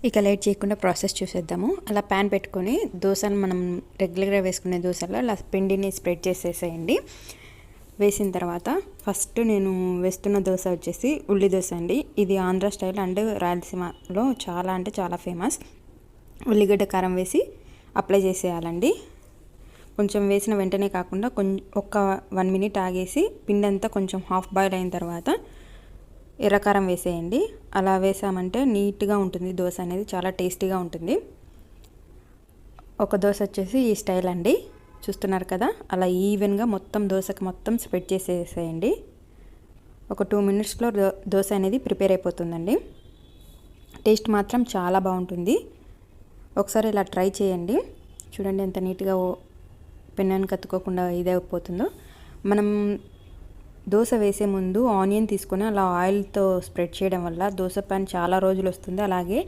ఇక లేట్ చేయకుండా ప్రాసెస్ చూసేద్దాము. అలా ప్యాన్ పెట్టుకొని దోసను మనం రెగ్యులర్గా వేసుకునే దోశలో అలా పిండిని స్ప్రెడ్ చేసేసేయండి. వేసిన తర్వాత ఫస్ట్ నేను వేస్తున్న దోశ వచ్చేసి ఉల్లి దోశ అండి. ఇది ఆంధ్ర స్టైల్ అండ్ రాయలసీమలో చాలా అంటే చాలా ఫేమస్. ఉల్లిగడ్డ కారం వేసి అప్లై చేసేయాలండి. కొంచెం వేసిన వెంటనే కాకుండా ఒక 1 మినిట్ ఆగేసి పిండి అంతా కొంచెం హాఫ్ బాయిల్ అయిన తర్వాత ఎర్రకారం వేసేయండి. అలా వేసామంటే నీట్గా ఉంటుంది దోశ అనేది, చాలా టేస్టీగా ఉంటుంది. ఒక దోశ వచ్చేసి ఈ స్టైల్ అండి, చూస్తున్నారు కదా. అలా ఈవెన్గా మొత్తం దోశకి మొత్తం స్ప్రెడ్ చేసేసేయండి. ఒక 2 మినిట్స్లో దోశ అనేది ప్రిపేర్ అయిపోతుందండి. టేస్ట్ మాత్రం చాలా బాగుంటుంది. ఒకసారి ఇలా ట్రై చేయండి. చూడండి ఎంత నీట్గా పెన్నాన్ని కత్తుకోకుండా ఇదైపోతుందో. మనం దోశ వేసే ముందు ఆనియన్ తీసుకొని అలా ఆయిల్తో స్ప్రెడ్ చేయడం వల్ల దోశ పాన్ చాలా రోజులు వస్తుంది. అలాగే